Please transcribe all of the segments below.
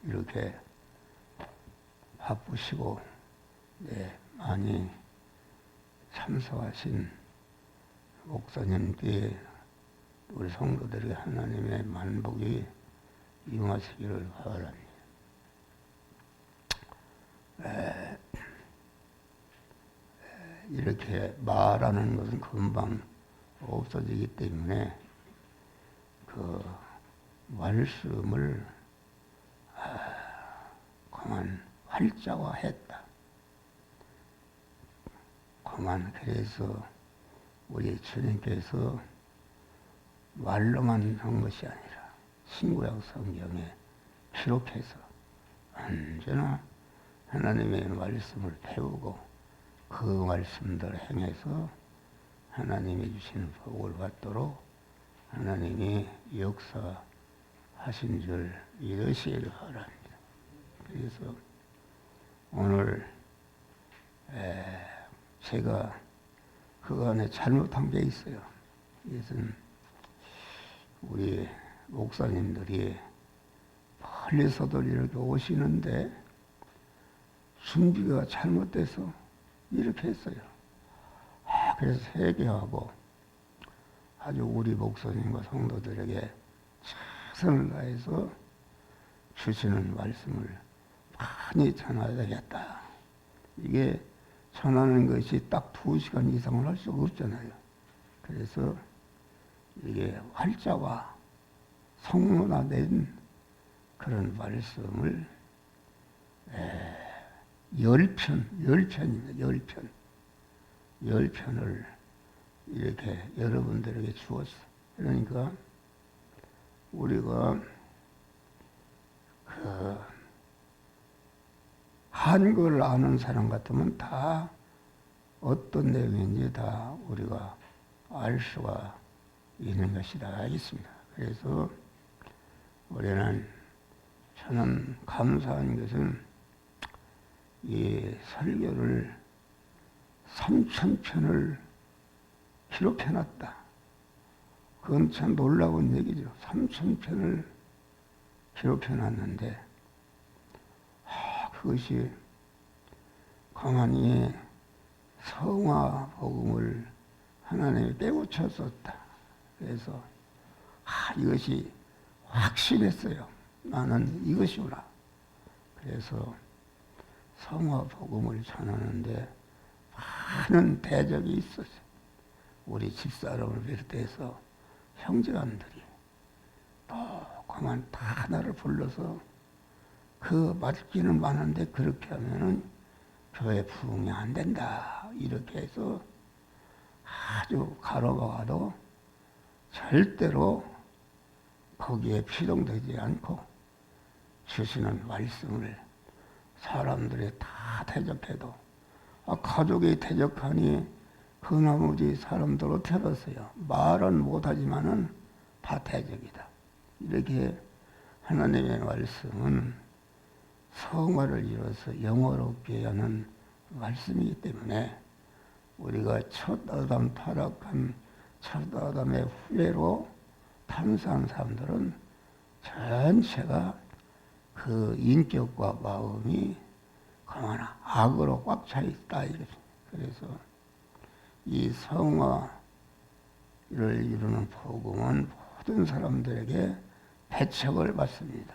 이렇게 바쁘시고 많이 참석하신 목사님께 우리 성도들이 하나님의 만복이 임하시기를 바랍니다. 이렇게 말하는 것은 금방 없어지기 때문에 그 말씀을 그만 활자화했다. 그만 그래서 우리 주님께서 말로만 한 것이 아니라 신구약 성경에 기록해서 언제나 하나님의 말씀을 배우고 그 말씀대로 행해서 하나님이 주시는 복을 받도록 하나님이 역사하신 줄 믿으시기를 바랍니다. 그래서 오늘 제가 그 안에 잘못한 게 있어요. 이것은 우리 목사님들이 멀리서도 이렇게 오시는데 준비가 잘못돼서 이렇게 했어요. 그래서 회개하고 아주 우리 목사님과 성도들에게 최선을 다해서 주시는 말씀을 많이 전해야 되겠다. 이게 전하는 것이 딱 2시간 이상을 할 수가 없잖아요. 그래서 이게 활자와 성문화된 그런 말씀을 10편입니다. 10편을 이렇게 여러분들에게 주었어요. 그러니까 우리가 그 한글을 아는 사람 같으면 다 어떤 내용인지 다 우리가 알 수가 있는 것이다 알겠습니다. 그래서 저는 감사한 것은 이 설교를 3000편을 기록해놨다. 그건 참 놀라운 얘기죠. 3000편을 기록해놨는데 그것이 가만히 성화 복음을 하나님이 깨우쳤었다. 그래서 이것이 확신했어요. 나는 이것이구나. 그래서 성화 복음을 전하는데 많은 대적이 있었어요. 우리 집사람을 비롯해서 형제간들이 또 그만 다 나를 불러서 그 맞기는 많은데 그렇게 하면은 교회 부흥이 안 된다. 이렇게 해서 아주 가로막아도 절대로 거기에 피동되지 않고 주시는 말씀을 사람들이 다 대적해도 가족이 대적하니 그 나머지 사람들 어떻게 하겠어요? 말은 못하지만은 다 대적이다. 이렇게 하나님의 말씀은 성화를 이뤄서 영화롭게 하는 말씀이기 때문에 우리가 첫 아담 타락한 첫 아담의 후예로 탄생한 사람들은 전체가 그 인격과 마음이 강한 악으로 꽉 차 있다. 그래서 이 성화를 이루는 복음은 모든 사람들에게 배척을 받습니다.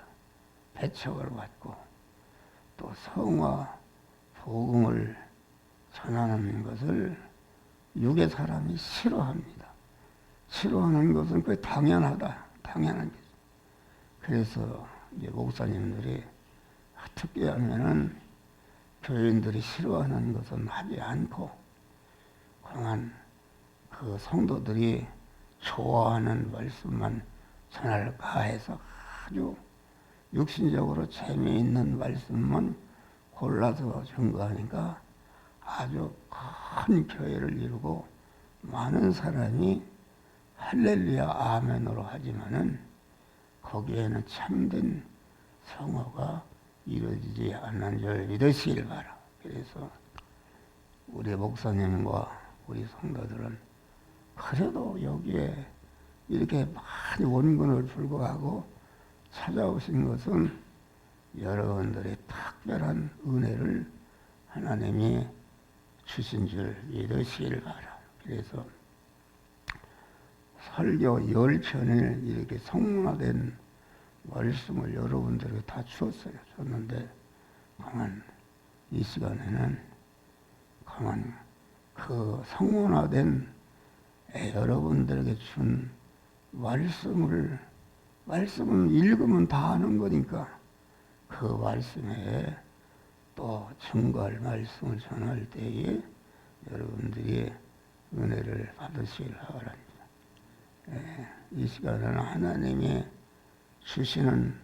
배척을 받고 또 성화 복음을 전하는 것을 육의 사람이 싫어합니다. 싫어하는 것은 그게 당연하다. 당연한 거죠. 그래서 이제 목사님들이 어떻게 하면은 교인들이 싫어하는 것은 하지 않고 그만 그 성도들이 좋아하는 말씀만 전할까 해서 아주 육신적으로 재미있는 말씀만 골라서 증거하니까 아주 큰 교회를 이루고 많은 사람이 할렐루야 아멘으로 하지만은 거기에는 참된 성화가 이루어지지 않는 줄 믿으시길 바라. 그래서 우리 목사님과 우리 성도들은 그래도 여기에 이렇게 많이 원근을 불구하고 찾아오신 것은 여러분들의 특별한 은혜를 하나님이 주신 줄 믿으시길 바라. 그래서 설교 10편을 이렇게 성문화된 말씀을 여러분들에게 다 주었어요. 줬는데 가만 이 시간에는 가만 그 성문화된 여러분들에게 준 말씀은 읽으면 다 아는 거니까 그 말씀에 또 증거할 말씀을 전할 때에 여러분들이 은혜를 받으시길 바랍니다. 이 시간에는 하나님이 주시는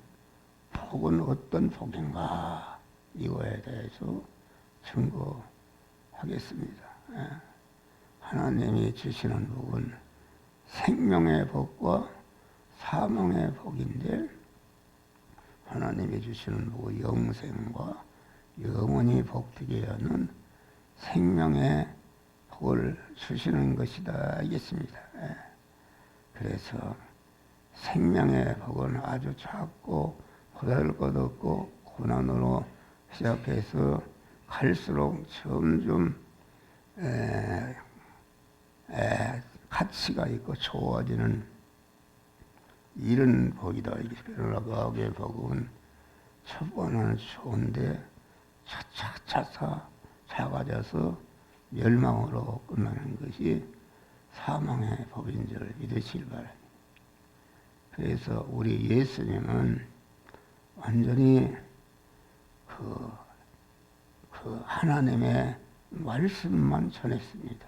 복은 어떤 복인가 이거에 대해서 증거하겠습니다. 하나님이 주시는 복은 생명의 복과 사망의 복인데 하나님이 주시는 복은 영생과 영원히 복되게 하는 생명의 복을 주시는 것이다 하겠습니다. 그래서 생명의 복은 아주 작고 보잘것없고 고난으로 시작해서 갈수록 점점 가치가 있고 좋아지는 이런 복이다. 그러나 악의 복은 첫 번은 좋은데 차차 작아져서 멸망으로 끝나는 것이 사망의 법인 줄 믿으시길 바랍니다. 그래서 우리 예수님은 완전히 그 하나님의 말씀만 전했습니다.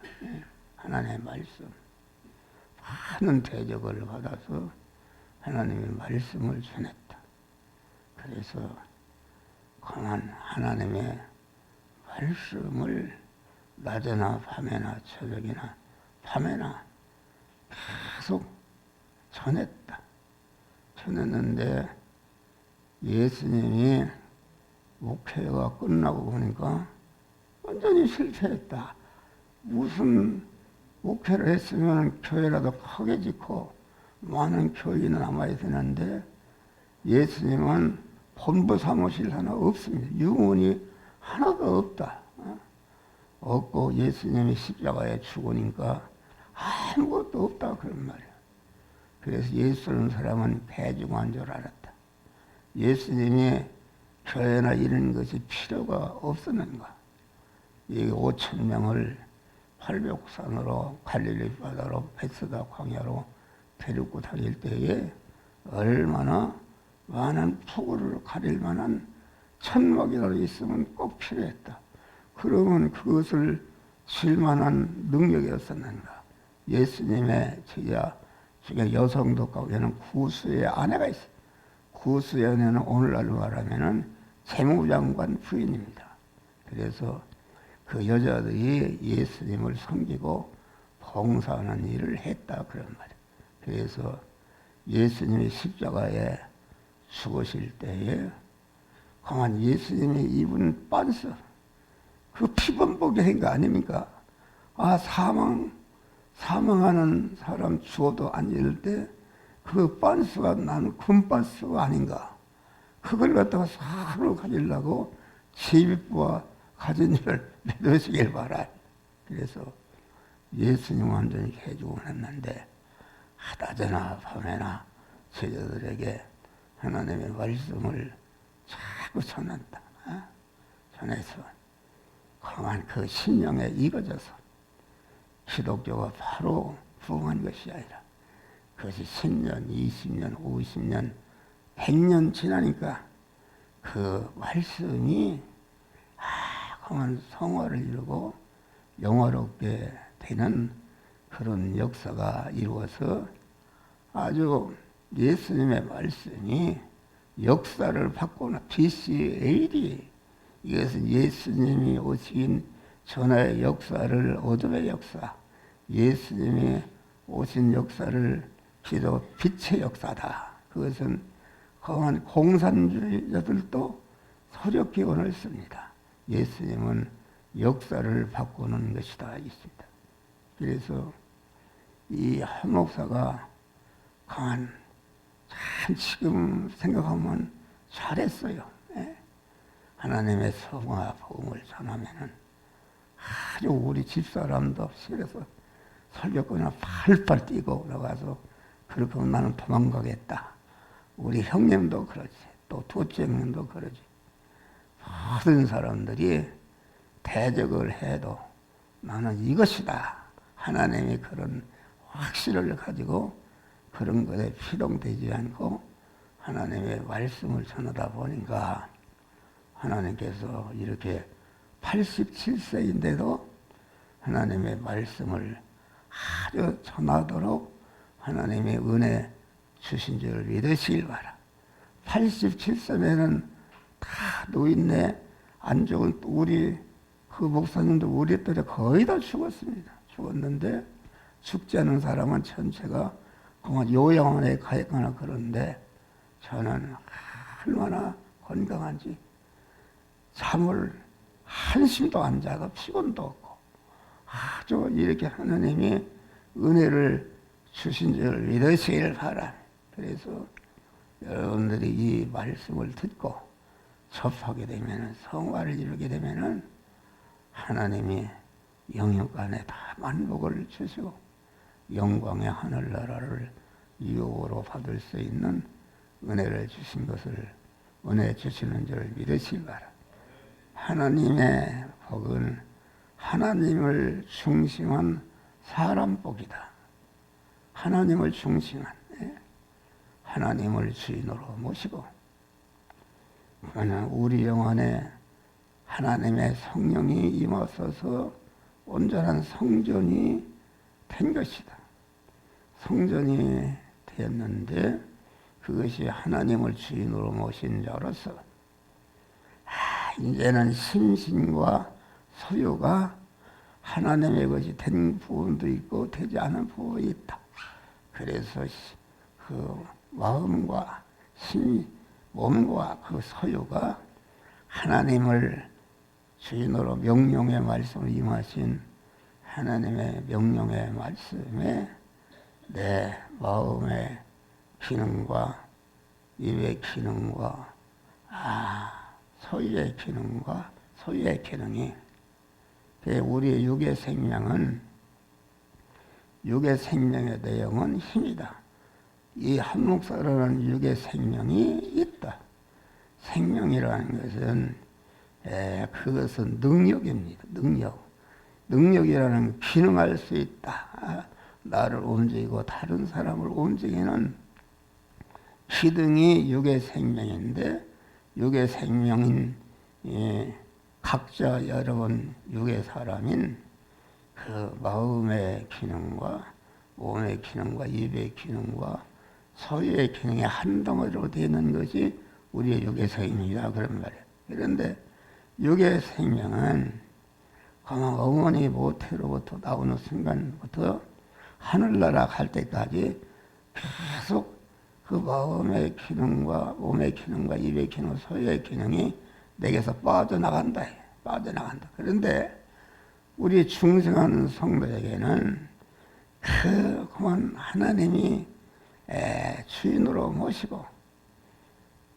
하나님의 말씀. 많은 대접을 받아서 하나님의 말씀을 전했다. 그래서 강한 하나님의 말씀을 낮에나 밤에나 저녁이나 밤에나 계속 전했는데 예수님이 목회가 끝나고 보니까 완전히 실패했다. 무슨 목회를 했으면 교회라도 크게 짓고 많은 교인이 남아야 되는데 예수님은 본부 사무실 하나 없습니다. 유문이 하나도 없다. 없고 예수님이 십자가에 죽으니까 아무것도 없다 그런 말이야. 그래서 예수는 사람은 배중한 줄 알았다. 예수님이 교회나 이런 것이 필요가 없었는가. 이 5천 명을 팔복산으로 갈릴리 바다로 베스다 광야로 데리고 다닐 때에 얼마나 많은 폭우를 가릴 만한 천막이라도 있으면 꼭 필요했다. 그러면 그것을 질 만한 능력이 없었는가. 예수님의 제자 중에 여성도 가운데는 구수의 아내가 있어요. 구수의 아내는 오늘날로 말하면 재무장관 부인입니다. 그래서 그 여자들이 예수님을 섬기고 봉사하는 일을 했다 그런 말이에요. 그래서 예수님이 십자가에 죽으실 때에 가만 예수님이 입은 빤스 그 피범벅이 된 거 아닙니까? 사망하는 사람 죽어도 안 이럴 때 그 빤스가 나는 금빤스가 아닌가. 그걸 갖다가 사로 가지려고 제비부와 가진 일을 믿으시길 바라. 그래서 예수님 완전히 개종을 했는데 낮에나 밤에나 제자들에게 하나님의 말씀을 자꾸 전한다. 전해서 강한 그 신령에 익어져서 기독교가 바로 부흥한 것이 아니라 그것이 10년, 20년, 50년, 100년 지나니까 그 말씀이 강한 성화를 이루고 영화롭게 되는 그런 역사가 이루어서 아주 예수님의 말씀이 역사를 바꾸는 BC AD 이것은 예수님이 오신 전의 역사를 어둠의 역사, 예수님이 오신 역사를 기도 빛의 역사다. 그것은 강한 공산주의자들도 서력히 원했습니다. 예수님은 역사를 바꾸는 것이다 있습니다. 그래서 이 한 목사가 참 지금 생각하면 잘했어요. 하나님의 성화 복음을 전하면은 아주 우리 집사람도 실에서 설교권이나 팔팔 뛰고 나가서 그렇게 하면 나는 도망가겠다. 우리 형님도 그러지. 또 둘째 형님도 그러지. 모든 사람들이 대적을 해도 나는 이것이다. 하나님이 그런 확신을 가지고 그런 것에 피동되지 않고 하나님의 말씀을 전하다 보니까 하나님께서 이렇게 87세인데도 하나님의 말씀을 아주 전하도록 하나님의 은혜 주신 줄 믿으시길 바라. 87세면은 다 노인네 안 죽은 우리 그 목사님도 우리 때에 거의 다 죽었습니다. 죽었는데 죽지 않은 사람은 전체가 그만 요양원에 가 있거나 그런데 저는 얼마나 건강한지 잠을 한숨도 안 자고 피곤도 없고 아주 이렇게 하나님이 은혜를 주신 줄 믿으시길 바랍니다. 그래서 여러분들이 이 말씀을 듣고 접하게 되면 성화를 이루게 되면 하나님이 영육간에 다 만복을 주시고 영광의 하늘나라를 유업으로 받을 수 있는 은혜를 주신 것을 은혜 주시는 줄 믿으시기 바랍니다. 하나님의 복은 하나님을 중심한 사람 복이다. 하나님을 중심한 하나님을 주인으로 모시고 우리 영혼에 하나님의 성령이 임하셔서 온전한 성전이 된 것이다. 성전이 되었는데 그것이 하나님을 주인으로 모신 자로서 이제는 심신과 소유가 하나님의 것이 된 부분도 있고 되지 않은 부분이 있다. 그래서 그 마음과 심, 몸과 그 소유가 하나님을 주인으로 명령의 말씀을 임하신 하나님의 명령의 말씀에 내 마음의 기능과 입의 기능과 소유의 기능과 소유의 기능이 우리의 육의 생명은 육의 생명의 내용은 힘이다. 이 한목사라는 육의 생명이 있다. 생명이라는 것은 그것은 능력입니다. 능력이라는 기능할 수 있다. 나를 움직이고 다른 사람을 움직이는 기능이 육의 생명인데 육의 생명인 각자 여러분 육의 사람인 그 마음의 기능과 몸의 기능과 입의 기능과 소유의 기능이 한 덩어리로 되는 것이 우리의 육의 생명이다 그런 말이에요. 그런데 육의 생명은 그만 어머니 모태로부터 나오는 순간부터 하늘나라 갈 때까지 계속 그 마음의 기능과 몸의 기능과 입의 기능, 소유의 기능이 내게서 빠져나간다. 그런데 우리 중생하는 성도에게는 그만 하나님이 주인으로 모시고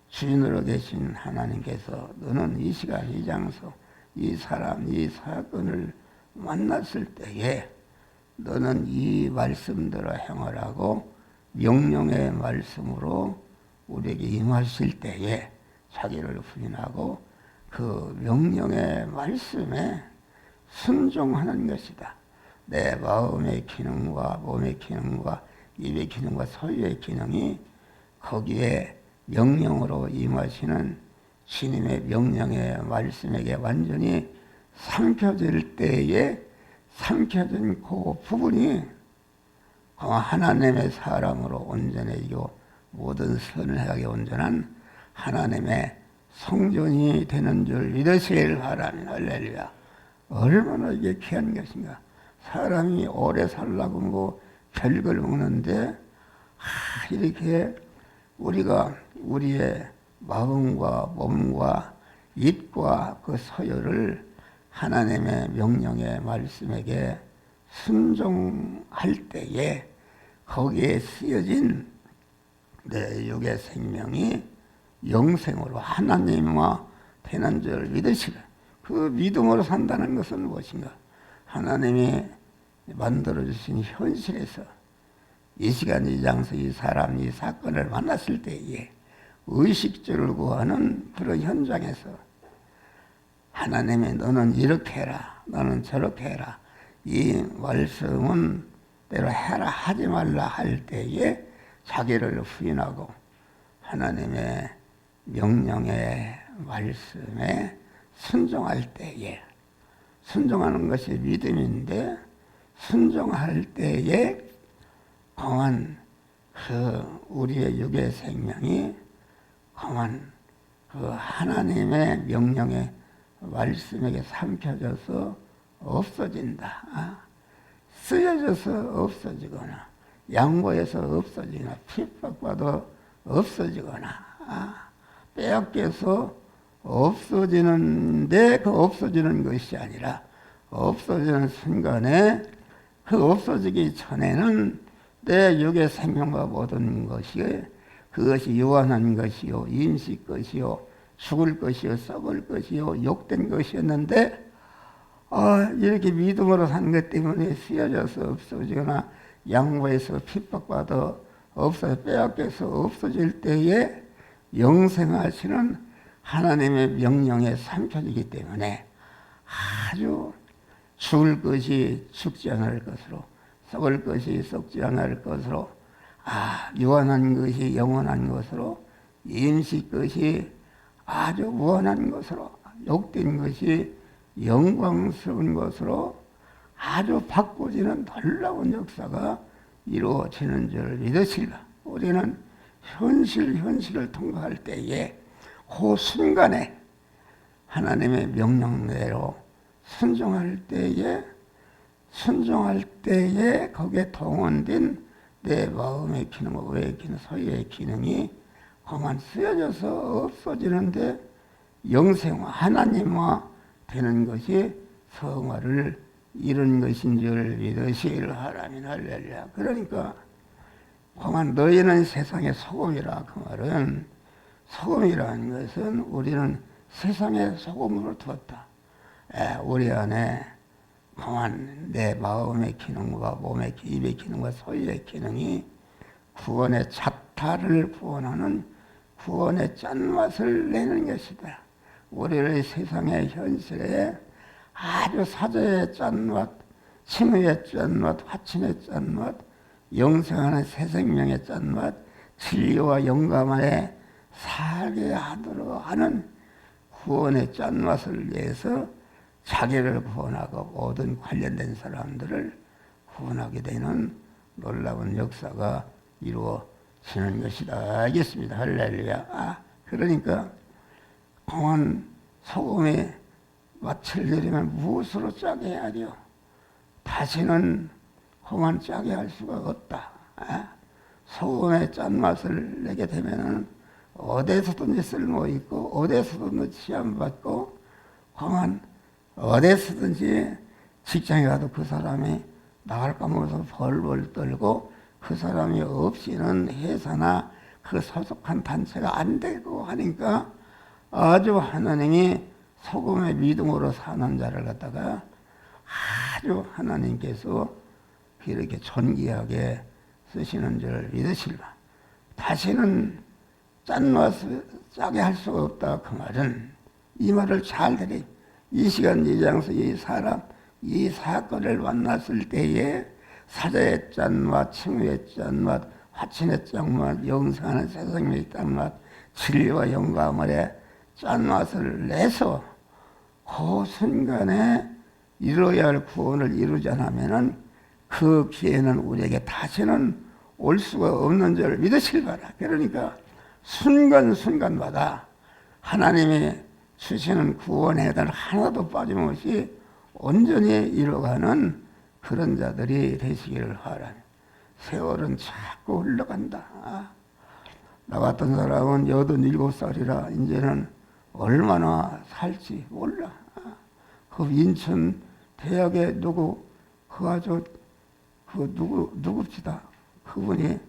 주인으로 계신 하나님께서 너는 이 시간 이 장소 이 사람 이 사건을 만났을 때에 너는 이 말씀대로 행하라고 명령의 말씀으로 우리에게 임하실 때에 자기를 부인하고 그 명령의 말씀에 순종하는 것이다. 내 마음의 기능과 몸의 기능과 입의 기능과 소유의 기능이 거기에 명령으로 임하시는 주님의 명령의 말씀에게 완전히 삼켜질 때에 삼켜진 그 부분이 하나님의 사람으로 온전해지고 모든 선을 행하게 온전한 하나님의 성전이 되는 줄 믿으시길 바랍니다. 할렐루야. 얼마나 이게 귀한 것인가. 사람이 오래 살라고 뭐 별걸 먹는데 이렇게 우리가 우리의 마음과 몸과 입과 그 소유를 하나님의 명령의 말씀에게 순종할 때에 거기에 쓰여진 내 육의 생명이 영생으로 하나님과 되는 줄 믿으시라. 그 믿음으로 산다는 것은 무엇인가? 하나님이 만들어주신 현실에서 이 시간 이 장소 이 사람 이 사건을 만났을 때에 의식주를 구하는 그런 현장에서 하나님이 너는 이렇게 해라 너는 저렇게 해라 이 말씀은 때로 해라 하지 말라 할 때에 자기를 부인하고 하나님의 명령의 말씀에 순종할 때에 순종하는 것이 믿음인데 순종할 때에 강한 그 우리의 육의 생명이 강한 그 하나님의 명령의 말씀에게 삼켜져서 없어진다. 쓰여져서 없어지거나 양보해서 없어지거나 핍박받아 없어지거나 빼앗겨서 없어지는데 그 없어지는 것이 아니라 없어지는 순간에 그 없어지기 전에는 내 육의 생명과 모든 것이 그것이 유한한 것이요 임시 것이요 죽을 것이요 썩을 것이요 욕된 것이었는데 이렇게 믿음으로 산 것 때문에 쓰여져서 없어지거나 양보해서 핍박받아 없어 빼앗겨서 없어질 때에 영생하시는 하나님의 명령에 삼켜지기 때문에 아주 죽을 것이 죽지 않을 것으로 썩을 것이 썩지 않을 것으로 유한한 것이 영원한 것으로 임시 것이 아주 무한한 것으로 욕된 것이 영광스러운 것으로 아주 바꿔지는 놀라운 역사가 이루어지는 줄 믿으시라. 우리는 현실을 통과할 때에 그 순간에 하나님의 명령대로 순종할 때에 거기에 동원된 내 마음의 기능, 의의 기능, 소유의 기능이 그만 쓰여져서 없어지는데 영생화, 하나님화 되는 것이 성화를 이룬 것인 줄 믿으시길 하라면 할렐루야. 그러니까 그만 너희는 세상의 소금이라 그 말은 소금이라는 것은 우리는 세상의 소금으로 두었다. 우리 안에 그만 내 마음의 기능과 몸의 입의 기능과 소유의 기능이 구원의 자타를 구원하는 구원의 짠맛을 내는 것이다. 우리를 세상의 현실에 아주 사자의 짠맛, 칭의의 짠맛, 화친의 짠맛, 영생하는 새 생명의 짠맛, 진리와 영감에 살게 하도록 하는 구원의 짠맛을 위해서 자기를 구원하고 모든 관련된 사람들을 구원하게 되는 놀라운 역사가 이루어지는 것이다. 알겠습니다. 할렐루야. 그러니까 공한 소금에 맛을 내리면 무엇으로 짜게 해야 돼요? 다시는 그만 짜게 할 수가 없다. 소금의 짠맛을 내게 되면은 어디서든지 쓸모 있고 어디서든지 시험받고 그만 어디서든지 직장에 가도 그 사람이 나갈까 모르서 벌벌 떨고 그 사람이 없이는 회사나 그 소속한 단체가 안 되고 하니까 아주 하나님이 소금의 믿음으로 사는 자를 갖다가 아주 하나님께서 이렇게 존귀하게 쓰시는 줄 믿으시라. 다시는 짠맛을 짜게 할 수가 없다. 그 말은 이 말을 잘 들이 이 시간 이 장소 이 사람 이 사건을 만났을 때에 사자의 짠맛, 칭의의 짠맛, 화친의 짠맛, 영생하는 세상의 짠맛, 진리와 영감의 짠맛을 내서 그 순간에 이루어야 할 구원을 이루지 않으면은 그 기회는 우리에게 다시는 올 수가 없는 줄 믿으실 바라. 그러니까 순간순간마다 하나님이 주시는 구원의 해달 하나도 빠짐없이 온전히 이뤄가는 그런 자들이 되시기를 바라며 세월은 자꾸 흘러간다. 나 같은 사람은 87살이라 이제는 얼마나 살지 몰라. 그 인천 대학에 누굽시다. 그분이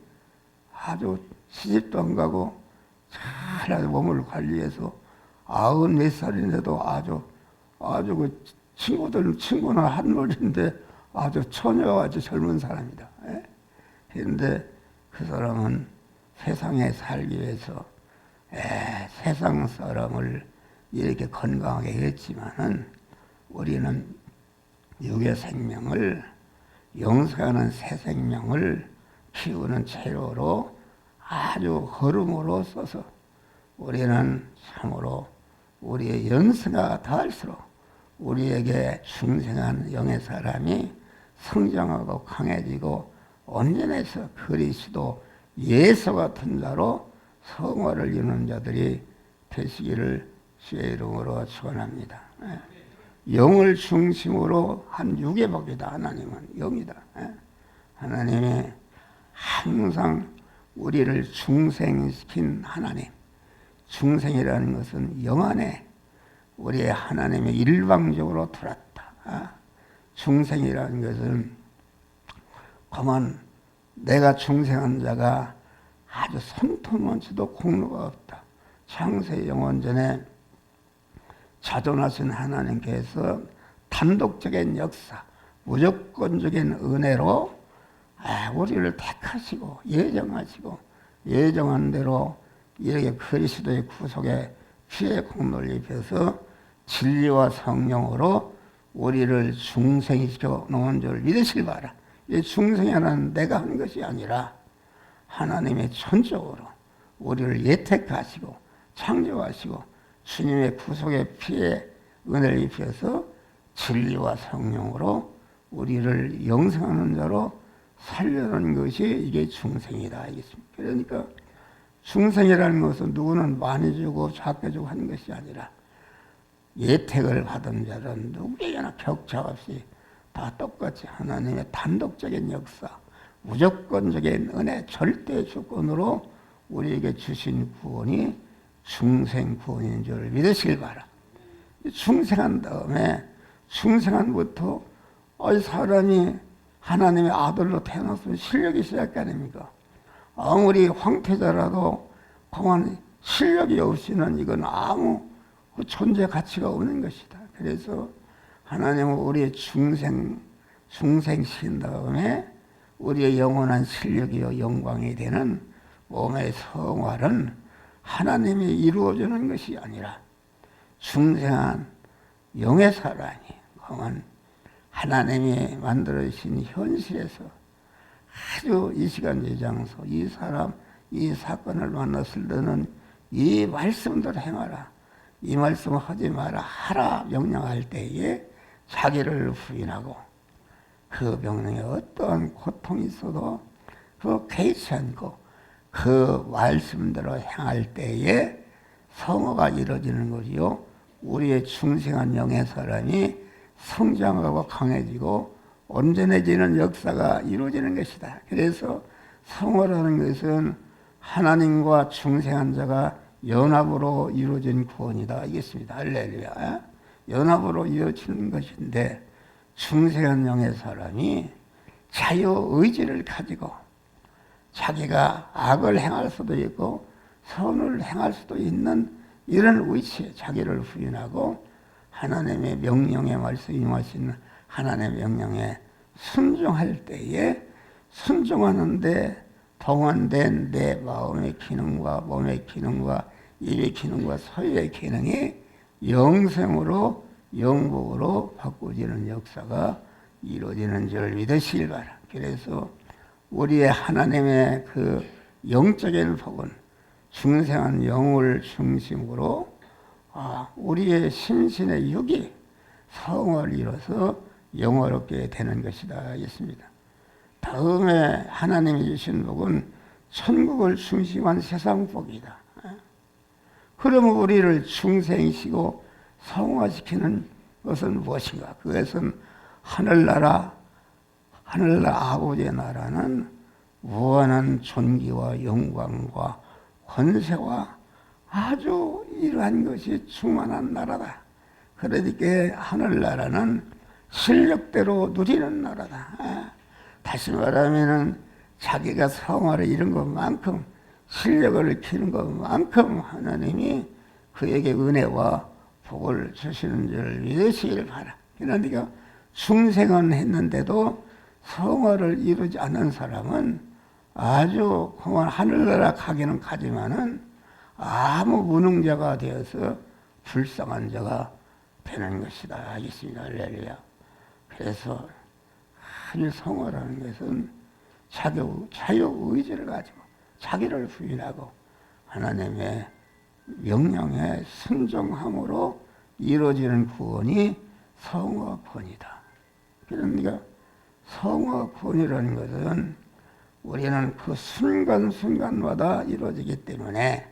아주 시집도 안 가고 잘 몸을 관리해서 94살인데도 아주 친구는 한물인데 아주 처녀같이 젊은 사람이다. 그런데 그 사람은 세상에 살기 위해서 세상 사람을 이렇게 건강하게 했지만은 우리는 육의 생명을 영생하는 새 생명을 키우는 재료로 아주 허름으로 써서 우리는 참으로 우리의 연세가 다할수록 우리에게 중생한 영의 사람이 성장하고 강해지고 온전해서 그리스도 예수 같은 자로 성화를 이루는 자들이 되시기를 주의 이름으로 축원합니다. 영을 중심으로 한 육의 법이다. 하나님은 영이다. 하나님이 항상 우리를 중생시킨 하나님. 중생이라는 것은 영 안에 우리의 하나님의 일방적으로 들었다. 중생이라는 것은 가만 내가 중생한 자가 아주 손톱만치도 공로가 없다. 창세 영원전에 자존하신 하나님께서 단독적인 역사, 무조건적인 은혜로 우리를 택하시고 예정한 대로 이렇게 그리스도의 구속에 피의 공로를 입혀서 진리와 성령으로 우리를 중생시켜 놓은 줄 믿으시기 바라. 이 중생이라는 내가 하는 것이 아니라 하나님의 천적으로 우리를 예택하시고 창조하시고 주님의 구속의 피에 은혜를 입혀서 진리와 성령으로 우리를 영생하는 자로 살려는 것이 이게 중생이다. 알겠습니까? 그러니까 중생이라는 것은 누구는 많이 주고 작게 주고 하는 것이 아니라 예택을 받은 자는 누구에게나 격차 없이 다 똑같이 하나님의 단독적인 역사, 무조건적인 은혜, 절대 주권으로 우리에게 주신 구원이 중생 구원인 줄 믿으시길 바라. 중생한 다음에 중생한부터 사람이 하나님의 아들로 태어났으면 실력이 있어야 할 거 아닙니까? 아무리 황태자라도 그만 실력이 없이는 이건 아무 존재 가치가 없는 것이다. 그래서 하나님은 우리의 중생시킨 다음에 우리의 영원한 실력이요 영광이 되는 몸의 성화는 하나님이 이루어주는 것이 아니라 중생한 영의 사람이 그만 하나님이 만들어주신 현실에서 아주 이 시간 이 장소 이 사람 이 사건을 만났을 때는 이 말씀대로 행하라, 이 말씀 하지 마라 하라 명령할 때에 자기를 부인하고 그 명령에 어떠한 고통이 있어도 그거 개의치 않고 그 말씀대로 행할 때에 성화가 이루어지는 것이요 우리의 중생한 영의 사람이 성장하고 강해지고 온전해지는 역사가 이루어지는 것이다. 그래서 성화라는 것은 하나님과 중생한 자가 연합으로 이루어진 구원이다. 알겠습니다. 할렐루야. 연합으로 이루어지는 것인데 중생한 영의 사람이 자유의지를 가지고 자기가 악을 행할 수도 있고 선을 행할 수도 있는 이런 위치에 자기를 부인하고 하나님의 명령에 말씀이 임하신 하나님의 명령에 순종할 때에 순종하는데 동원된 내 마음의 기능과 몸의 기능과 입의 기능과 소유의 기능이 영생으로 영복으로 바꾸어지는 역사가 이루어지는 줄 믿으시길 바라. 그래서 우리의 하나님의 그 영적인 복은 중생한 영을 중심으로 우리의 심신의 육이 성을 이뤄서 영화롭게 되는 것이다 하겠습니다. 다음에 하나님이 주신 복은 천국을 중심한 세상 복이다. 그러면 우리를 중생시키고 성화시키는 것은 무엇인가? 그것은 하늘나라 아버지의 나라는 무한한 존귀와 영광과 권세와 아주 이러한 것이 충만한 나라다. 그러니까 하늘나라는 실력대로 누리는 나라다. 다시 말하면은 자기가 성화를 이룬 것만큼 실력을 키는 것만큼 하나님이 그에게 은혜와 복을 주시는 줄 믿으시길 바라. 그러니까 중생은 했는데도 성화를 이루지 않는 사람은 아주 그만 하늘나라 가기는 가지만은 아무 무능자가 되어서 불쌍한 자가 되는 것이다. 알겠습니다. 할렐루야. 그래서 아주 성화라는 것은 자유의지를 가지고 자기를 부인하고 하나님의 명령에 순종함으로 이루어지는 구원이 성화구원이다. 그러니까 성화구원이라는 것은 우리는 그 순간순간마다 이루어지기 때문에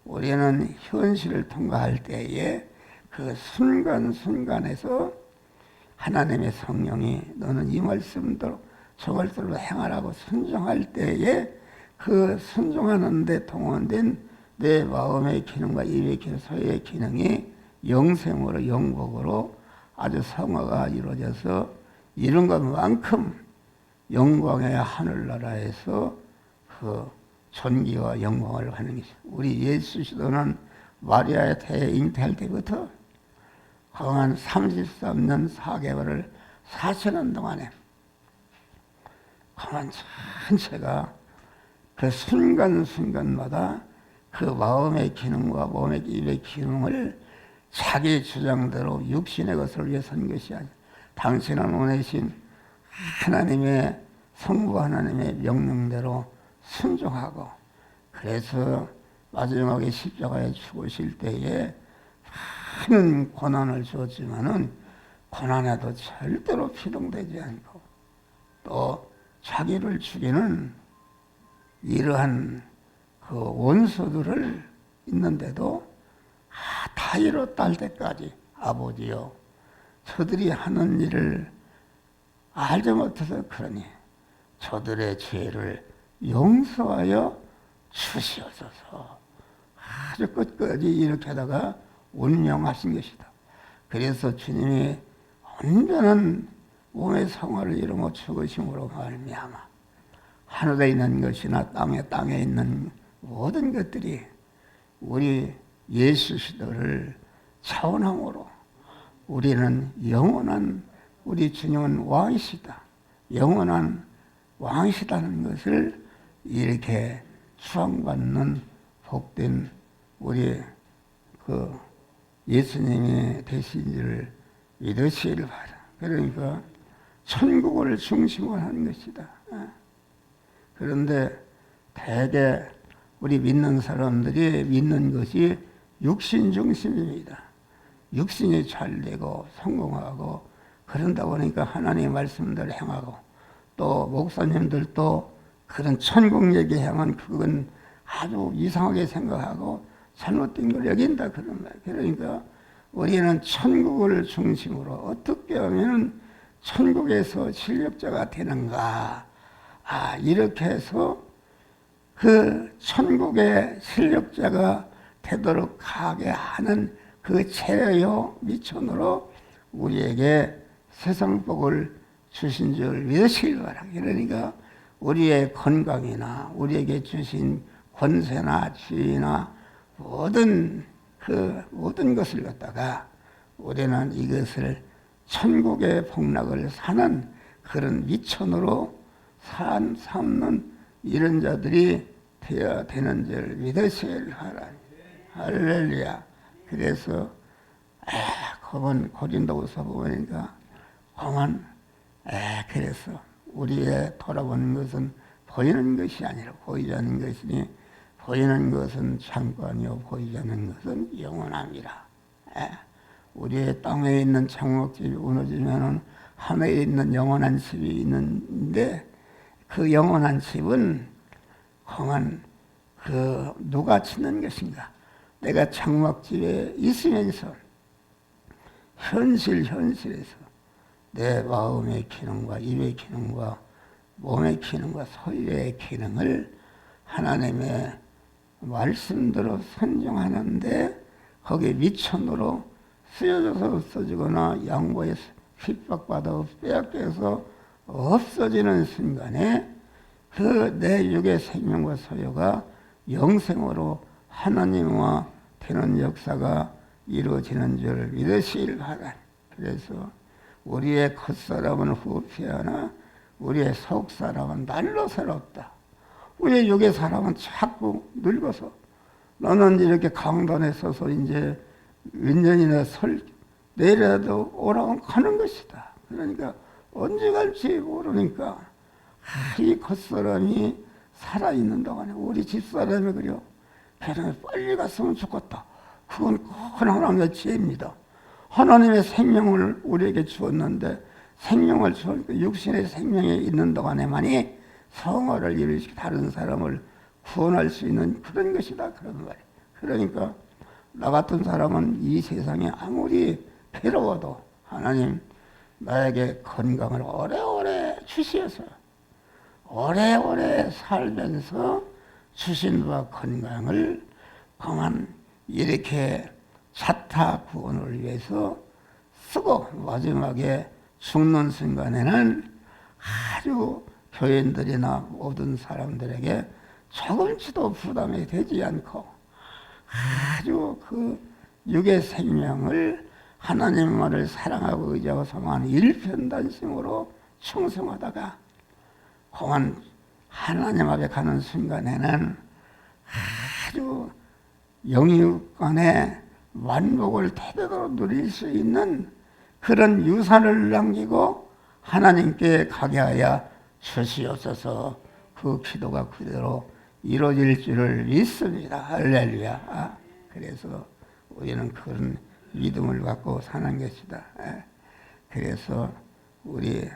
우리는 현실을 통과할 때에 그 순간순간에서 하나님의 성령이 너는 이 말씀대로 저것들로 행하라고 순종할 때에 그 순종하는 데 동원된 내 마음의 기능과 입의 기능, 소의 기능이 영생으로 영복으로 아주 성화가 이루어져서 이런 것만큼 영광의 하늘나라에서 그 존귀와 영광을 하는 것이 우리 예수 시도는 마리아의 태에 잉태할 때부터 강한 33년 4개월을 사시는 동안에 강한 전체가 그 순간순간마다 그 마음의 기능과 몸의 입의 기능을 자기 주장대로 육신의 것을 위해 선 것이 아니라 당신은 원하신 하나님의 성부 하나님의 명령대로 순종하고 그래서 마지막에 십자가에 죽으실 때에 많은 고난을 주었지만은 고난에도 절대로 피동되지 않고 또 자기를 죽이는 이러한 그 원수들을 있는데도 다 이뤘다 할 때까지 아버지요 저들이 하는 일을 알지 못해서 그러니 저들의 죄를 용서하여 주시옵소서 아주 끝까지 이렇게 하다가 운명하신 것이다. 그래서 주님이 온전한 몸의 성화를 이루며 죽으심으로 말미암아 하늘에 있는 것이나 땅에 있는 모든 것들이 우리 예수 시도를 차원함으로 우리는 영원한 우리 주님은 왕이시다. 영원한 왕이시다는 것을 이렇게 수상받는 복된 우리 그 예수님이 되신 줄 믿으시길 바라. 그러니까 천국을 중심으로 하는 것이다. 그런데 대개 우리 믿는 사람들이 믿는 것이 육신 중심입니다. 육신이 잘 되고 성공하고 그런다 보니까 하나님의 말씀대로 행하고 또 목사님들도 그런 천국 얘기 향한 그건 아주 이상하게 생각하고 잘못된 걸 여긴다 그런 말. 그러니까 우리는 천국을 중심으로 어떻게 하면 천국에서 실력자가 되는가? 이렇게 해서 그 천국의 실력자가 되도록 하게 하는 그 체요 미천으로 우리에게 세상복을 주신 줄 믿으시길 바랍니다. 그러니까 우리의 건강이나 우리에게 주신 권세나 지위나 모든 것을 갖다가 우리는 이것을 천국의 복락을 사는 그런 미천으로 삼는 이런 자들이 되어야 되는 줄 믿으시길 바랍니다. 할렐루야. 그래서 그건 고린도후서 보니까 그래서 우리의 돌아보는 것은 보이는 것이 아니라 보이지 않는 것이니 보이는 것은 잠깐이요 보이지 않는 것은 영원함이라. 우리의 땅에 있는 장막집이 무너지면은 하늘에 있는 영원한 집이 있는데 그 영원한 집은 누가 짓는 것인가? 내가 장막집에 있으면서 현실에서 내 마음의 기능과 입의 기능과 몸의 기능과 소유의 기능을 하나님의 말씀대로 선정하는데 거기에 미천으로 쓰여져서 없어지거나 양보에 핍박받아 빼앗겨서 없어지는 순간에 그 내 육의 생명과 소유가 영생으로 하나님과 되는 역사가 이루어지는 줄 믿으시길 바라. 그래서 우리의 겉사람은 후패하나 우리의 속사람은 날로 새롭다. 우리의 육의 사람은 자꾸 늙어서 너는 이렇게 강단에 서서 이제 몇 년이나 내려도 오라고 가는 것이다. 그러니까 언제 갈지 모르니까 이 겉사람이 살아있는 동안에 우리 집사람이 그려 걔는 빨리 갔으면 좋겠다. 그건 큰 하나님의 지혜입니다. 하나님의 생명을 우리에게 주었는데 생명을 주었고 육신의 생명이 있는 동안에만이 성화를 이루시고 다른 사람을 구원할 수 있는 그런 것이다. 그런 말이에요. 그러니까 나 같은 사람은 이 세상에 아무리 괴로워도 하나님 나에게 건강을 오래오래 주시어서 오래오래 살면서 주신 바 건강을 그만 이렇게 자타 구원을 위해서 쓰고 마지막에 죽는 순간에는 아주 교인들이나 모든 사람들에게 조금치도 부담이 되지 않고 아주 그 육의 생명을 하나님만을 사랑하고 의지하고 소망하는 일편단심으로 충성하다가 공안 하나님 앞에 가는 순간에는 아주 영육간의 만복을 태도로 누릴 수 있는 그런 유산을 남기고 하나님께 가게 하여 주시옵소서. 그 기도가 그대로 이루어질 줄을 믿습니다. 할렐루야. 그래서 우리는 그런 믿음을 갖고 사는 것이다. 그래서 우리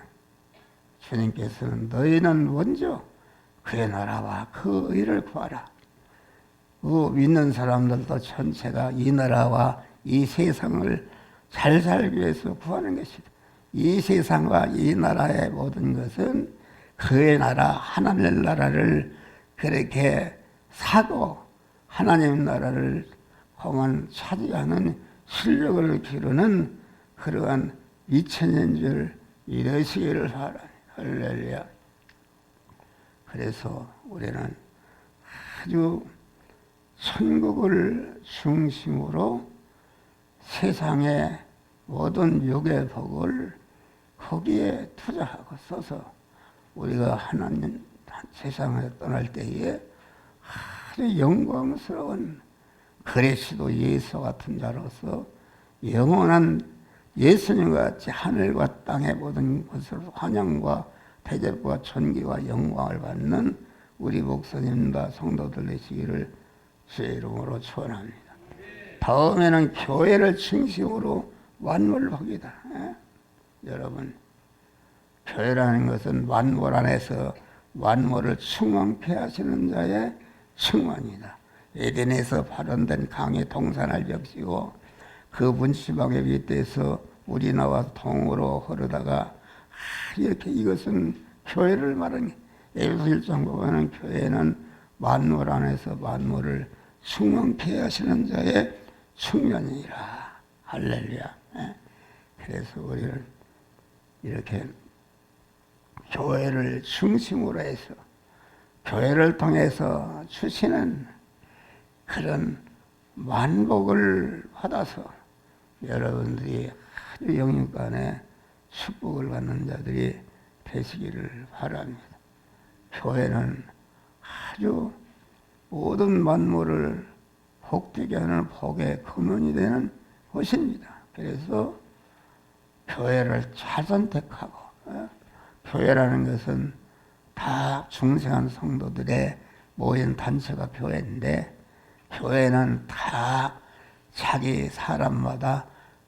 주님께서는 너희는 먼저 그의 나라와 그 의를 구하라. 그 믿는 사람들도 전체가 이 나라와 이 세상을 잘 살기 위해서 구하는 것이다. 이 세상과 이 나라의 모든 것은 그의 나라, 하나님 나라를 그렇게 사고 하나님 나라를 그만 차지하는 실력을 기르는 그러한 2000년 줄 믿으시기를 바라니. 할렐루야. 그래서 우리는 아주 천국을 중심으로 세상의 모든 육의 복을 거기에 투자하고 써서 우리가 하나님 세상에 떠날 때에 아주 영광스러운 그리스도 예수 같은 자로서 영원한 예수님과 같이 하늘과 땅의 모든 것을 환영과 대접과 존귀와 영광을 받는 우리 목사님과 성도들 되시기를 주의 이름으로 축원합니다. 다음에는 교회를 중심으로 만물 복이다. 여러분, 교회라는 것은 만물 안에서 만물을 충만케 하시는 자의 충만이다. 에덴에서 발현된 강의 동산을 적시고 그 분수박의 밑에서 물이 나와 동으로 흐르다가 이렇게 이것은 교회를 말하는 에베소 1장 보면 교회는 만물 안에서 만물을 충만케 하시는 자의 충만이라. 할렐루야. 그래서 우리는 이렇게 교회를 중심으로 해서 교회를 통해서 주시는 그런 만복을 받아서 여러분들이 아주 영육간에 축복을 받는 자들이 되시기를 바랍니다. 교회는 아주 모든 만물을 복되게 하는 복의 근원이 되는 곳입니다. 그래서 교회를 잘 선택하고 교회라는 것은 다 중생한 성도들의 모인 단체가 교회인데 교회는 다 자기 사람마다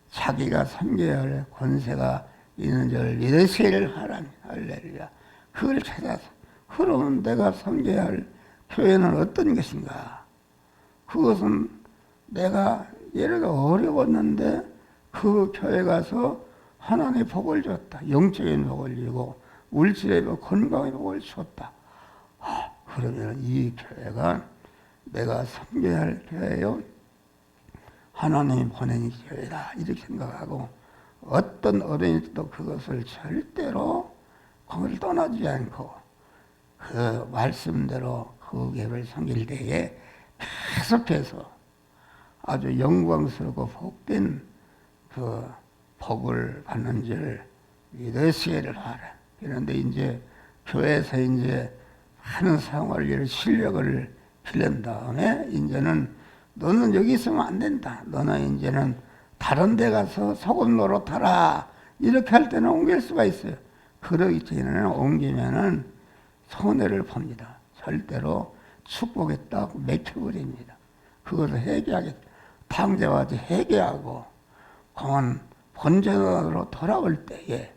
자기가 섬겨야 할 권세가 있는 줄 믿으시기를 바랍니다. 할렐루야. 그걸 찾아서 그러면 내가 섬겨야 할 교회는 어떤 것인가? 그것은 내가 예를 들어 어려웠는데 그 교회 가서 하나님의 복을 줬다. 영적인 복을 주고 물질의 복, 건강의 복을 줬다. 그러면 이 교회가 내가 섬겨야 할 교회요. 하나님이 보낸 교회다. 이렇게 생각하고 어떤 어른이도 그것을 절대로 그걸 떠나지 않고 그 말씀대로 그 교회를 섬길 때에 계속해서 아주 영광스럽고 복된 그 복을 받는 줄 믿으시기를 바라. 그런데 이제 교회에서 이제 하는 생활을 실력을 기른 다음에 이제는 너는 여기 있으면 안 된다. 너는 이제는 다른 데 가서 소금 노릇하라. 이렇게 할 때는 옮길 수가 있어요. 그러기 전에는 옮기면은 손해를 봅니다. 절대로 축복에 딱 맥혀버립니다. 그것을 회개하겠다. 당자와도 회개하고 공은 본전으로 돌아올 때에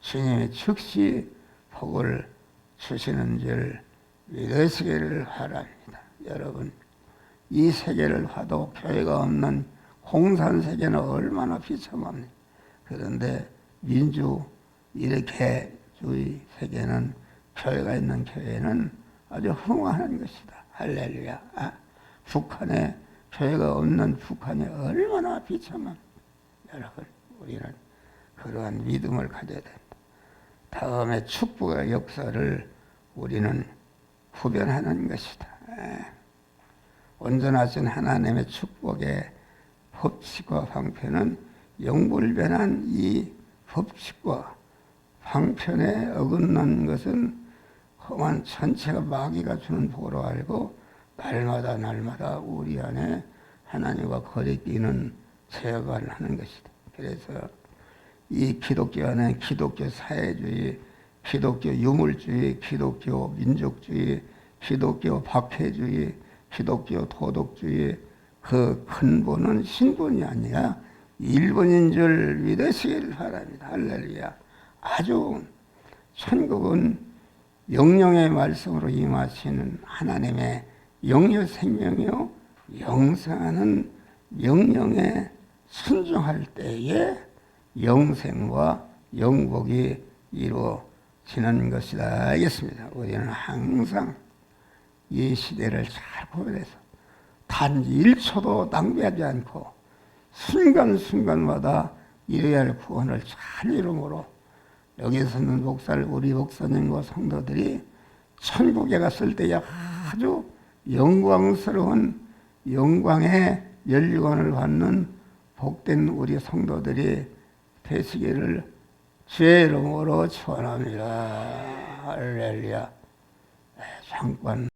주님이 즉시 복을 주시는 줄 믿으시기를 바랍니다. 여러분, 이 세계를 봐도 교회가 없는 공산세계는 얼마나 비참합니까? 그런데 민주 이렇게주의 세계는 교회가 있는 교회는 아주 흥화하는 것이다. 할렐루야. 북한에 교회가 없는 북한이 얼마나 비참합니까? 여러분, 우리는 그러한 믿음을 가져야 된다. 다음에 축복의 역사를 우리는 구별하는 것이다. 온전하신 하나님의 축복의 법칙과 방편은 영불변한 이 법칙과 방편에 어긋난 것은 험한 전체가 마귀가 주는 복으로 알고 날마다 우리 안에 하나님과 거리끼는 제어를 하는 것이다. 그래서 이 기독교 안에 기독교 사회주의, 기독교 유물주의, 기독교 민족주의, 기독교 박해주의, 기독교 도덕주의 그 근본은 신분이 아니라 일본인 줄 믿으시길 바랍니다. 할렐루야. 아주 천국은 영령의 말씀으로 임하시는 하나님의 영유 생명이요 영생하는 명령에 순종할 때에 영생과 영복이 이루어지는 것이다. 알겠습니다. 우리는 항상 이 시대를 잘 구별해서 단지 1초도 낭비하지 않고 순간순간마다 이뤄야 할 구원을 잘 이루므로 여기서는 우리 목사님과 성도들이 천국에 갔을 때에 아주 영광스러운 영광의 연류관을 받는 복된 우리 성도들이 되시기를 주의 이름으로 축원합니다. 할렐루야. 잠깐